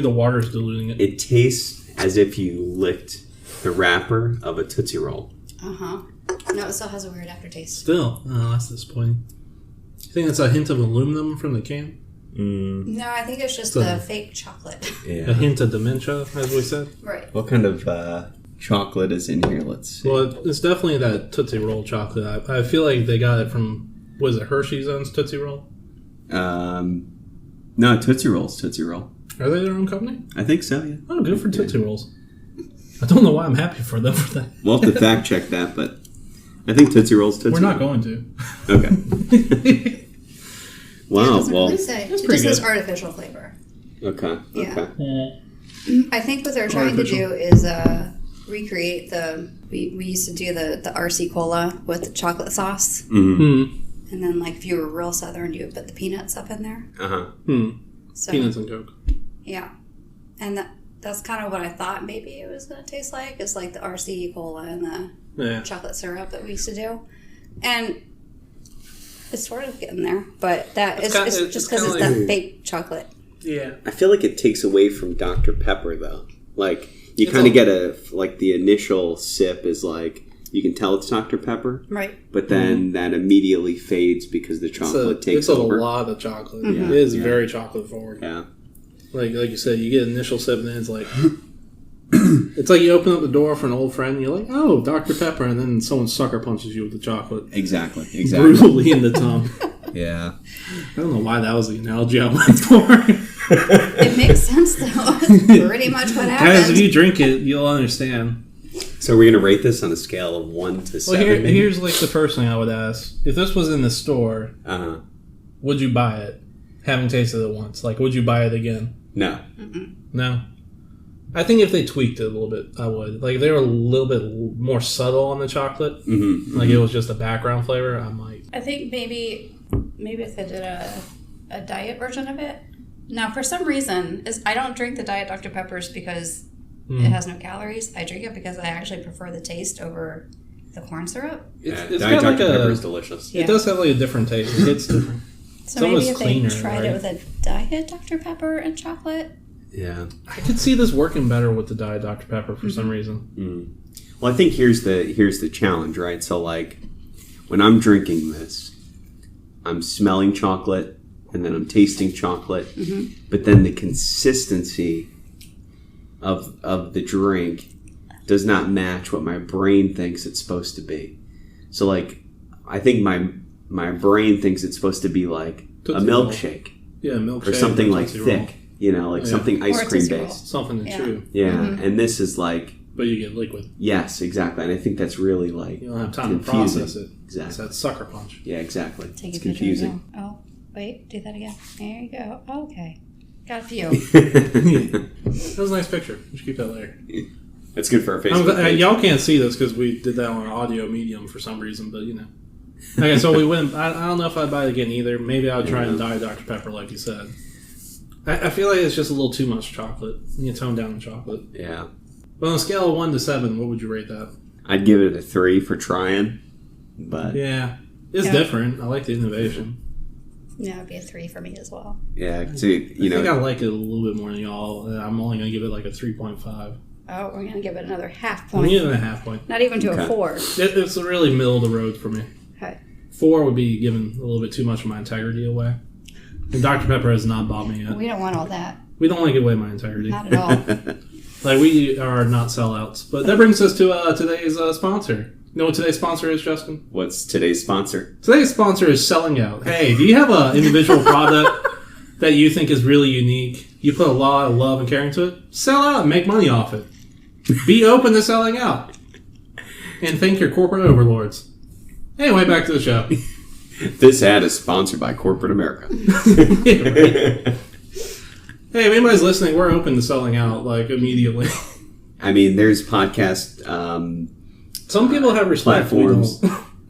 the water's diluting it. It tastes as if you licked the wrapper of a Tootsie Roll. Uh-huh. No, it still has a weird aftertaste. Still? Oh, that's disappointing. You think that's a hint of aluminum from the can? No, I think it's just the fake chocolate. Yeah. A hint of dementia, as we said? Right. What kind of chocolate is in here? Let's see. Well, it's definitely that Tootsie Roll chocolate. I feel like they got it from, was it Hershey's owns Tootsie Roll? No, Tootsie Roll's Tootsie Roll. Are they their own company? I think so, yeah. Oh, good for Tootsie Rolls. I don't know why I'm happy for them for that. We'll have to fact check that, but I think Tootsie Roll's Tootsie Roll. We're not going to. Okay. Wow, well... It just says artificial flavor. Okay, yeah. Okay. I think what they're trying to do is recreate we used to do the RC Cola with the chocolate sauce. Mm-hmm. And then, like, if you were real Southern, you would put the peanuts up in there. Uh-huh. So, peanuts and Coke. Yeah. And that's kind of what I thought maybe it was going to taste like. It's like the RC Cola and the chocolate syrup that we used to do. And it's sort of getting there, but it's just because it's that fake chocolate. Yeah. I feel like it takes away from Dr. Pepper, though. Like, you kind of get the initial sip is like, you can tell it's Dr. Pepper. Right. But then that immediately fades because the chocolate takes over. It's a lot of chocolate. Mm-hmm. It is very chocolate forward. Yeah. Like you said, you get an initial sip and then it's like... It's like you open up the door for an old friend and you're like, oh, Dr. Pepper, and then someone sucker punches you with the chocolate. Exactly. Brutally in the tongue. Yeah. I don't know why that was the analogy I went for. It makes sense, though. That's pretty much what happened. Guys, if you drink it, you'll understand. So we're going to rate this on a scale of 1 to 7? Well, here's like the first thing I would ask. If this was in the store, would you buy it? Having tasted it once. Like, would you buy it again? No. Mm-mm. No? I think if they tweaked it a little bit, I would. Like, if they were a little bit more subtle on the chocolate, like it was just a background flavor, I might. I think maybe if they did a diet version of it. Now, for some reason, I don't drink the Diet Dr. Peppers because it has no calories. I drink it because I actually prefer the taste over the corn syrup. It's Diet got Dr. like Pepper is delicious. It does have like a different taste. It's different. So maybe if they tried it with a Diet Dr. Pepper and chocolate. Yeah. I could see this working better with the Diet Dr. Pepper for some reason. Well, I think here's the challenge, right? So, like, when I'm drinking this, I'm smelling chocolate, and then I'm tasting chocolate, but then the consistency of the drink does not match what my brain thinks it's supposed to be. So, like, I think my brain thinks it's supposed to be like a milkshake. Yeah, milkshake. Or something like thick. You know, like something ice cream based. Something to chew. Yeah, and this is like... But you get liquid. Yes, exactly. And I think that's really like... You don't have time to process it. Exactly. It's that sucker punch. Yeah, exactly. It's confusing. Oh, wait, do that again. There you go. Oh, okay. Got a few. That was a nice picture. You should keep that later. That's good for our Facebook page. Y'all can't see this because we did that on an audio medium for some reason, but you know. Okay, so we went... I don't know if I'd buy it again either. Maybe I would try and Diet Dr. Pepper like you said. I feel like it's just a little too much chocolate. You can tone down the chocolate. Yeah. But on a scale of 1 to 7, what would you rate that? I'd give it a 3 for trying, but... Yeah. It's different. I like the innovation. Yeah, it'd be a 3 for me as well. Yeah, so, you know... I think I like it a little bit more than y'all. I'm only going to give it like a 3.5. Oh, we're going to give it another half point. I'm giving it a half point. Not even to a 4. It's really middle of the road for me. Okay. 4 would be giving a little bit too much of my integrity away. And Dr. Pepper has not bought me yet. We don't want all that. We don't want to give away my integrity. Not at all. Like, we are not sellouts. But that brings us to today's sponsor. You know what today's sponsor is, Justin? What's today's sponsor? Today's sponsor is Selling Out. Hey, do you have an individual product that you think is really unique? You put a lot of love and care into it? Sell out and make money off it. Be open to selling out. And thank your corporate overlords. Anyway, back to the show. This ad is sponsored by corporate America. Yeah, right. Hey, if anybody's listening, we're open to selling out, like, immediately. I mean, there's podcast some people have respect. platforms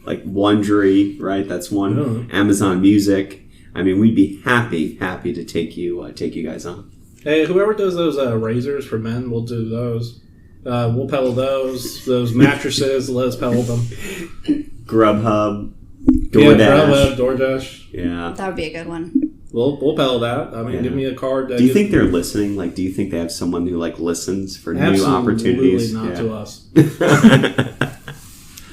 like Wondery, right? That's one. Yeah. Amazon Music. I mean, we'd be happy to take you guys on. Hey, whoever does those razors for men, we'll do those. We'll peddle those mattresses. Let us peddle them. Grubhub, DoorDash. Yeah, Grubhub, DoorDash. Yeah, that would be a good one. We'll peddle that. I mean, give me a card. Do you think they're listening? Like, do you think they have someone who listens for new opportunities? Absolutely not to us.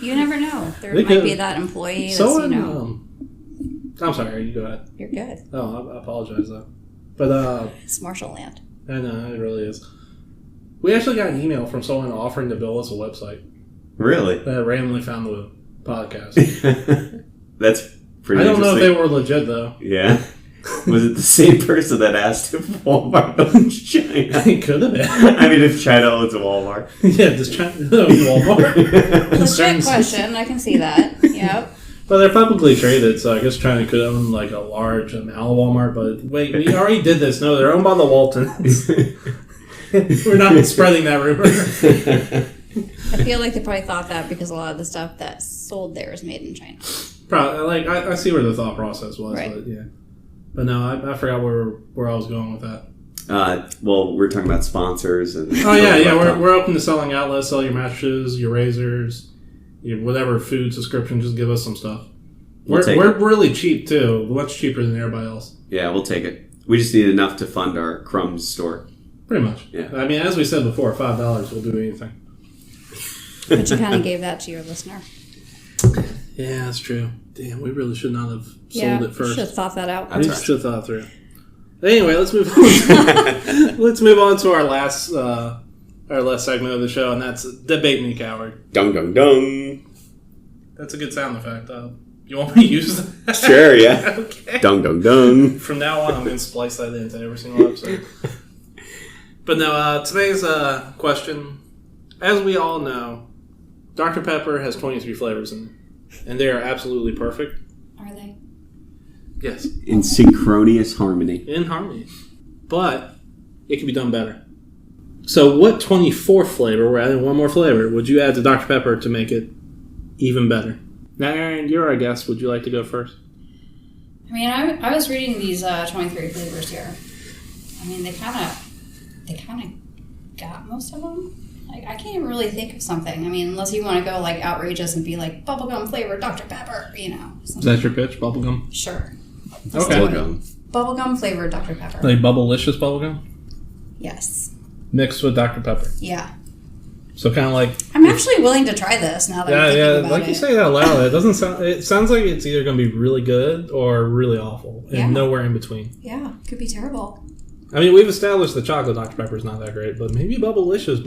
You never know. There might be that employee that's, I'm sorry, you go ahead. You're good. Oh, I apologize, though. But, it's Marshall Land. I know, it really is. We actually got an email from someone offering to build us a website. Really? That randomly found the podcast. That's pretty I don't know if interesting. they were legit, though. Yeah. Was it the same person that asked if Walmart owns China? It could have been. I mean, if China owns a Walmart. Yeah, does China own Walmart? Legit question. I can see that. Yep. Well, they're publicly traded, so I guess China could own like a large amount of Walmart. But wait, we already did this. No, they're owned by the Waltons. We're not spreading that rumor. I feel like they probably thought that because a lot of the stuff that's sold there is made in China. Probably, I see where the thought process was, right. But yeah. But no, I forgot where I was going with that. Well, we're talking about sponsors and. Oh yeah, we're open to selling outlets. Sell your mattresses, your razors, your whatever food subscription. Just give us some stuff. We're really cheap too, much cheaper than everybody else. Yeah, we'll take it. We just need enough to fund our crumbs store. Pretty much. Yeah. I mean, as we said before, $5 will do anything. But you kind of gave that to your listener. Yeah, that's true. Damn, we really should not have sold it first. Should have thought that out. We should have thought through. Anyway, let's move on. Let's move on to our last segment of the show, and that's Debate Me, Coward. Dung, dung, dung. That's a good sound effect. You want me to use that? Sure, yeah. Okay. Dung, dung, dung. From now on, I'm going to splice that into every single episode. But no, today's question, as we all know, Dr. Pepper has 23 flavors in it, and they are absolutely perfect. Are they? Yes. In synchronous harmony. In harmony. But it can be done better. So what 24th flavor, we're adding one more flavor, would you add to Dr. Pepper to make it even better? Now, Erin, you're our guest. Would you like to go first? I mean, I was reading these 23 flavors here. I mean, they kind of got most of them. Like, I can't really think of something. I mean, unless you want to go like outrageous and be like bubblegum flavored Dr. Pepper, you know. Is that your pitch, bubblegum? Sure. Okay. Bubblegum flavored Dr. Pepper. Like bubblelicious bubblegum? Yes. Mixed with Dr. Pepper. Yeah. So kind of like... I'm actually willing to try this now that I'm thinking about it. Like you say that out loud, it sounds like it's either going to be really good or really awful, and nowhere in between. Yeah, could be terrible. I mean, we've established the chocolate Dr. Pepper is not that great, but maybe bubblelicious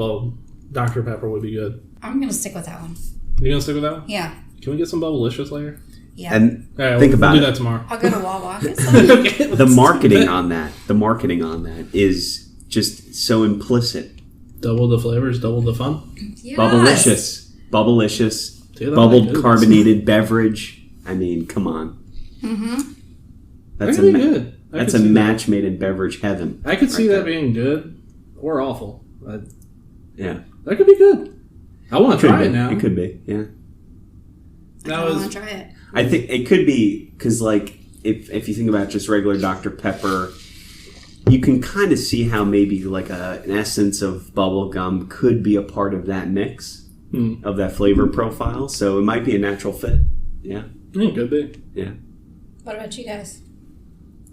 Dr. Pepper would be good. I'm going to stick with that one. You going to stick with that one? Yeah. Can we get some bubblelicious later? Yeah. And right, think about we'll it. do that tomorrow. I'll go to Wawa. Okay, the marketing on that is just so implicit. Double the flavors, double the fun. Yes. Bubblelicious, bubbled carbonated beverage. I mean, come on. Mm-hmm. That's good. That's a match made in beverage heaven. I could see that being good or awful. Yeah, that could be good. I want to try it now. It could be. Yeah. I want to try it. I think it could be because, like, if you think about just regular Dr. Pepper, you can kind of see how maybe like an essence of bubble gum could be a part of that mix of that flavor profile. So it might be a natural fit. Yeah. It could be. Yeah. What about you guys?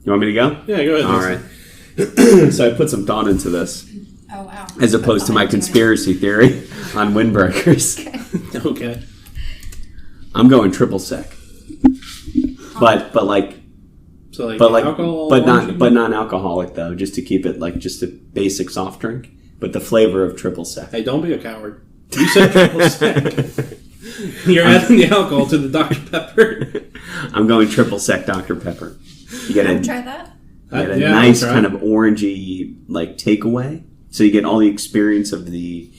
You want me to go? Yeah, go ahead. All right. So I put some thought into this. Oh, wow. As opposed to my conspiracy theory on windbreakers. Okay. I'm going triple sec. But alcohol, but non-alcoholic though, just to keep it like just a basic soft drink, but the flavor of triple sec. Hey, don't be a coward. You said triple sec. You're adding the alcohol to the Dr. Pepper. I'm going triple sec Dr. Pepper. You get try that. You get a nice kind of orangey like takeaway. So you get all the experience of the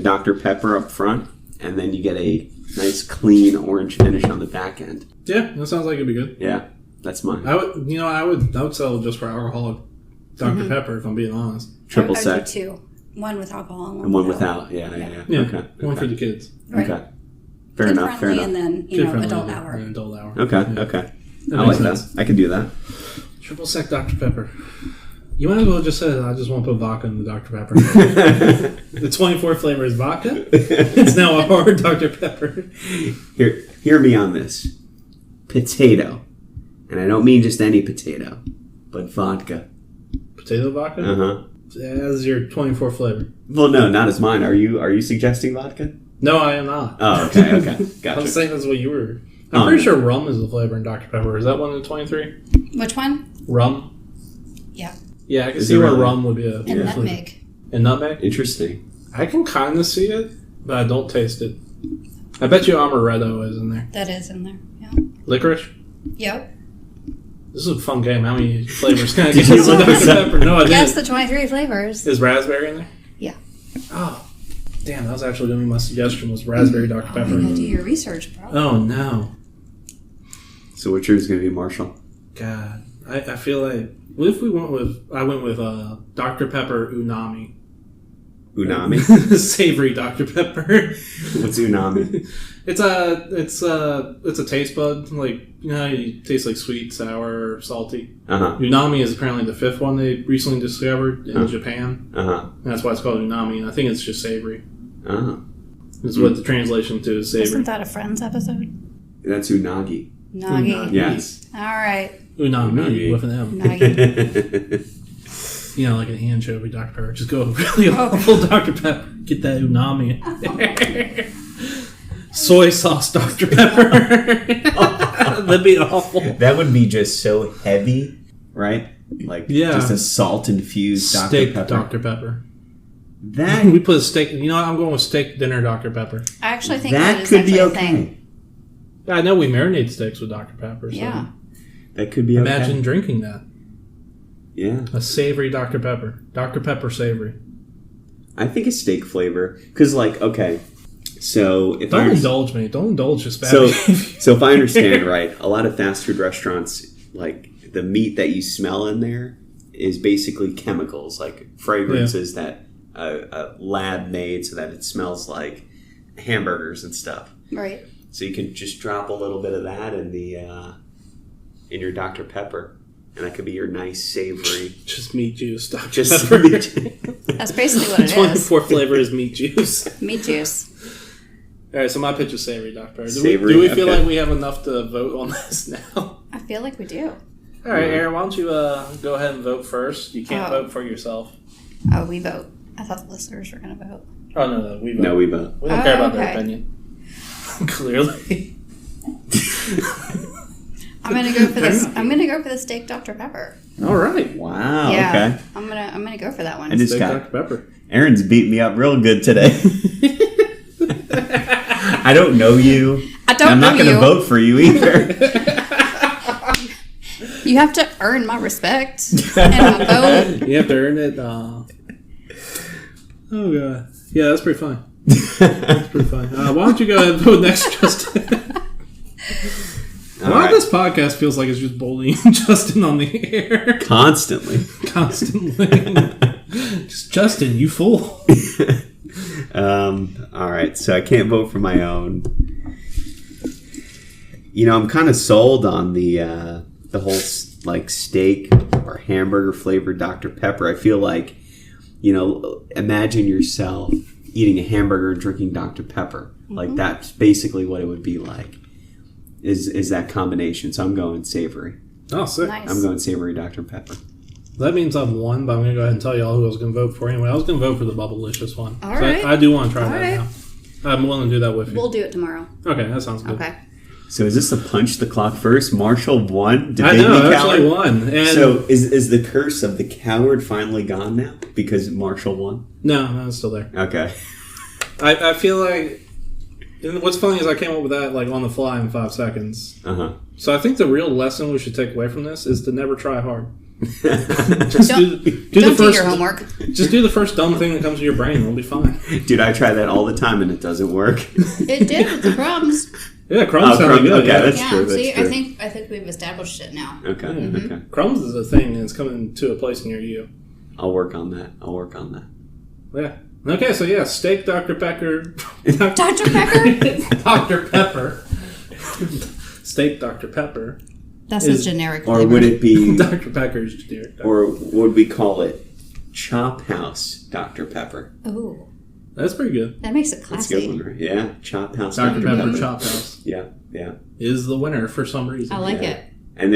Dr. Pepper up front, and then you get a nice clean orange finish on the back end. Yeah, that sounds like it'd be good. Yeah, that's mine. I would settle just for alcoholic Dr. Pepper if I'm being honest. Triple I sec. would do 2. One with alcohol and one without. Yeah. Okay. One for the kids. Right. Okay. Fair enough. And then adult hour. And adult hour. Okay. Yeah. Okay. I like that. I can do that. Triple sec Dr. Pepper. You might as well just say, I just want to put vodka in the Dr. Pepper. The 24 flavor is vodka. It's now a hard Dr. Pepper. Hear me on this. Potato. And I don't mean just any potato, but vodka. Potato vodka? Uh-huh. As your 24 flavor. Well, no, not as mine. Are you suggesting vodka? No, I am not. Oh, okay. Gotcha. I was saying that's what you were. I'm pretty sure rum is the flavor in Dr. Pepper. Is that one in the 23? Which one? Rum? Yeah. Yeah, I can see where rum would be a... And nutmeg. And nutmeg? Interesting. I can kind of see it, but I don't taste it. I bet you amaretto is in there. That is in there, yeah. Licorice? Yep. This is a fun game. How many flavors can I give you with Dr. Pepper? No, I didn't. Guess the 23 flavors. Is raspberry in there? Yeah. Oh, damn. That was actually going to be my suggestion was raspberry Dr. Pepper. You gotta do your research, bro. Oh, no. So which yours going to be, Marshall? God. I feel like... What if we went with... I went with Dr. Pepper Unami. Unami? Savory Dr. Pepper. What's unami? It's a taste bud. Like, you know how you taste like sweet, sour, or salty? Uh-huh. Unami is apparently the 5th one they recently discovered in Japan. Uh-huh. And that's why it's called unami. And I think it's just savory. Uh-huh. Is what the translation to is savory. Isn't that a Friends episode? That's unagi. Nagi. Yes. All right. Unami with an M. Nagi. You know, like an anchovy Dr. Pepper. Just go really awful Dr. Pepper. Get that unami in there. Soy sauce Dr. Pepper. That'd be awful. That would be just so heavy, right? Like just a salt-infused Dr. Steak Pepper. Dr. Pepper. That we put a steak. You know what? I'm going with steak dinner Dr. Pepper. I actually think that is could be a okay. thing. I know we marinate steaks with Dr. Pepper. So Yeah. That could be okay. Imagine drinking that. Yeah. A savory Dr. Pepper. Dr. Pepper savory. I think a steak flavor. Because, like, okay. So, if Don't indulge me. Don't indulge this bad. So if I understand right, a lot of fast food restaurants, like, the meat that you smell in there is basically chemicals, like fragrances that a lab made so that it smells like hamburgers and stuff. Right. So you can just drop a little bit of that in the in your Dr. Pepper, and that could be your nice savory. Just meat juice, Dr. Just Pepper. That's basically what it is. 24 flavor is meat juice. Meat juice. All right, so my pitch is savory Dr. Pepper. Savory, do we feel like we have enough to vote on this now? I feel like we do. All right, Erin, why don't you go ahead and vote first? You can't vote for yourself. Oh, we vote. I thought the listeners were going to vote. Oh, no, we vote. No, we vote. We don't care about their opinion. Clearly. I'm gonna go for this. I'm gonna go for the steak Dr. Pepper. All right. Wow. Yeah, Okay. I'm gonna go for that one. Steak Dr. Pepper. Erin's beat me up real good today. I don't know you. I'm not going to vote for you either. You have to earn my respect and my vote. You have to earn it. Oh god. Yeah, that's pretty fun. That's pretty fun. Why don't you go ahead and vote next, Justin? Why this podcast feels like it's just bullying Justin on the air. Constantly. Just Justin, you fool. All right, so I can't vote for my own. You know, I'm kind of sold on the whole like steak or hamburger flavored Dr. Pepper. I feel like, you know, imagine yourself eating a hamburger and drinking Dr. Pepper. Mm-hmm. Like that's basically what it would be like. Is that combination? So I'm going savory. Oh, sick! Nice. I'm going savory Dr. Pepper. That means I've won, but I'm going to go ahead and tell y'all who I was going to vote for anyway. I was going to vote for the Bubblicious one. All right. I do want to try All that right. now. I'm willing to do that with you. We'll do it tomorrow. Okay, that sounds good. Okay. So is this a punch the clock first? Marshall won. I know, I actually won. And so is the curse of the coward finally gone now because Marshall won? No, it's still there. Okay. I feel like And what's funny is I came up with that like on the fly in 5 seconds. Uh-huh. So I think the real lesson we should take away from this is to never try hard. Don't do your homework. Just do the first dumb thing that comes to your brain. It'll be fine. Dude, I try that all the time and it doesn't work. It did with the crumbs. Yeah, crumbs sound good. Okay, yeah. that's true. That's See, true. I think we've established it now. Okay, okay. Crumbs is a thing, and it's coming to a place near you. I'll work on that. Yeah. Okay, so yeah, steak Dr. Pepper. Dr. Pepper? Dr. Pepper. Steak Dr. Pepper. That's a generic Or flavor. would it be... Dr. Pepper's generic. Or would we call it Chop House Dr. Pepper? Ooh. That's pretty good. That makes it That's classy. a good one, right? Yeah, Chop House Dr. Pepper Chop House. Yeah. Is the winner for some reason. I like it. And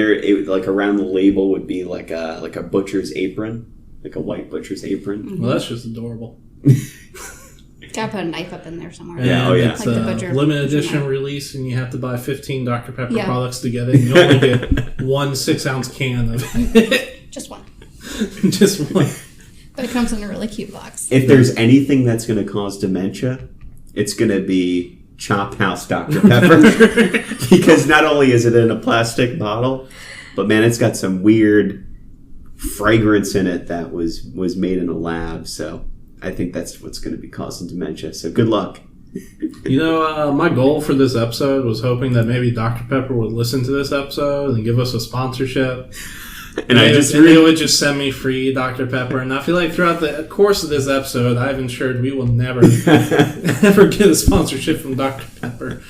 like around the label would be like a butcher's apron. Like a white butcher's apron. Mm-hmm. Well, that's just adorable. Gotta put a knife up in there somewhere. And Yeah, oh yeah. It's Like the a butcher. limited edition release, and you have to buy 15 Dr. Pepper Yeah. products together, and you only get 1 6-ounce can of it. Just one. Just one. But it comes in a really cute box. If there's anything that's going to cause dementia, it's going to be Chop House Dr. Pepper. Because not only is it in a plastic bottle, but man, it's got some weird fragrance in it that was made in a lab. So I think that's what's going to be causing dementia. So good luck. You know, my goal for this episode was hoping that maybe Dr. Pepper would listen to this episode and give us a sponsorship. And they would just send me free Dr. Pepper. And I feel like throughout the course of this episode, I've ensured we will never, ever get a sponsorship from Dr. Pepper.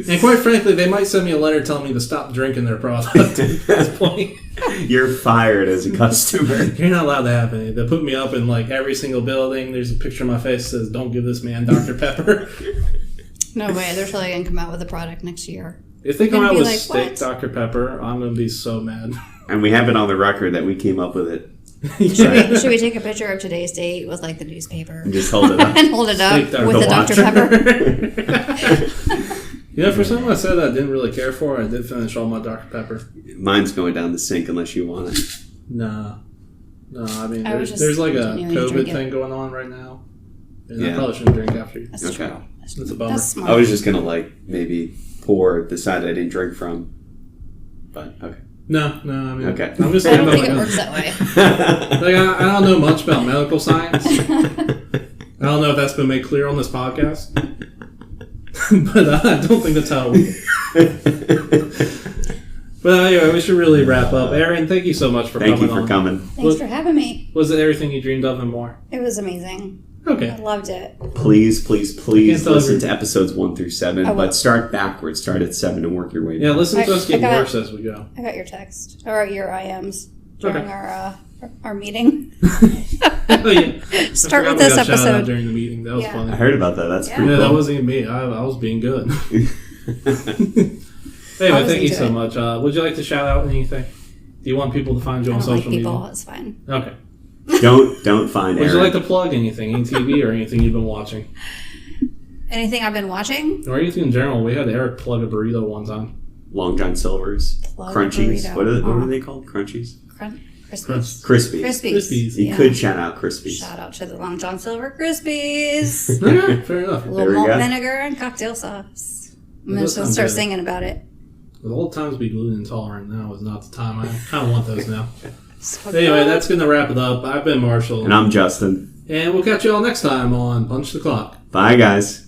And quite frankly, they might send me a letter telling me to stop drinking their product at this point. You're fired as a customer. You're not allowed to have any. They put me up in like every single building. There's a picture of my face that says, "Don't give this man Dr. Pepper." No way. They're totally going to come out with a product next year. If they come out with like, steak what? Dr. Pepper, I'm going to be so mad. And we have it on the record that we came up with it. Should we take a picture of today's date with like the newspaper And just hold it up. and hold it up Steak with the Dr. Dr. Pepper? Yeah, for something I said I didn't really care for, I did finish all my Dr. Pepper. Mine's going down the sink unless you want it. No, I mean, I was just there's like a continuing to drink COVID it. thing going on right now. And I Yeah. probably shouldn't drink after you. That's Okay. true. That's a bummer. That's smart. I was just going to like maybe pour the side I didn't drink from. But okay. No, I mean, Okay. I'm just I saying don't about think it my works that way. Like, I don't know much about medical science. I don't know if that's been made clear on this podcast. But I don't think that's how we... But anyway, we should really wrap up. Erin, thank you so much for coming on. Thank you for coming. Thanks for having me. Was it everything you dreamed of and more? It was amazing. Okay. I loved it. Please tell listen to episodes 1 through 7. I will. But start backwards. Start at 7 and work your way Yeah, down. listen to us get I got- worse as we go. I got your text or your IMs during Okay. our meeting. Oh, yeah. Start I with forgot we this got shouted out episode. during the meeting. That was Yeah. funny. I heard about that. That's Yeah. pretty Yeah, cool. that wasn't even me. I was being good. Anyway, I was thank you into so it. much. Would you like to shout out anything? Do you want people to find you I on don't like social people. media? It's fine. Okay. Don't find Would Erin. you like to plug anything, any TV or anything you've been watching? Anything I've been watching? Or anything in general. We had Eric plug a burrito one time. Long John Silver's Plug a Crunchies. burrito. What are they called? Crunchies? Crispies. Crispies. Crispies. You Yeah. could shout out Crispies. Shout out to the Long John Silver Crispies. Okay, fair enough. A There little we malt go. vinegar and cocktail sauce. I'm That going sounds to start good. singing about it. The old times to be gluten intolerant now is not the time. I kind of want those now. So Anyway, good. that's going to wrap it up. I've been Marshall. And I'm Justin. And we'll catch you all next time on Punch the Clock. Bye, guys.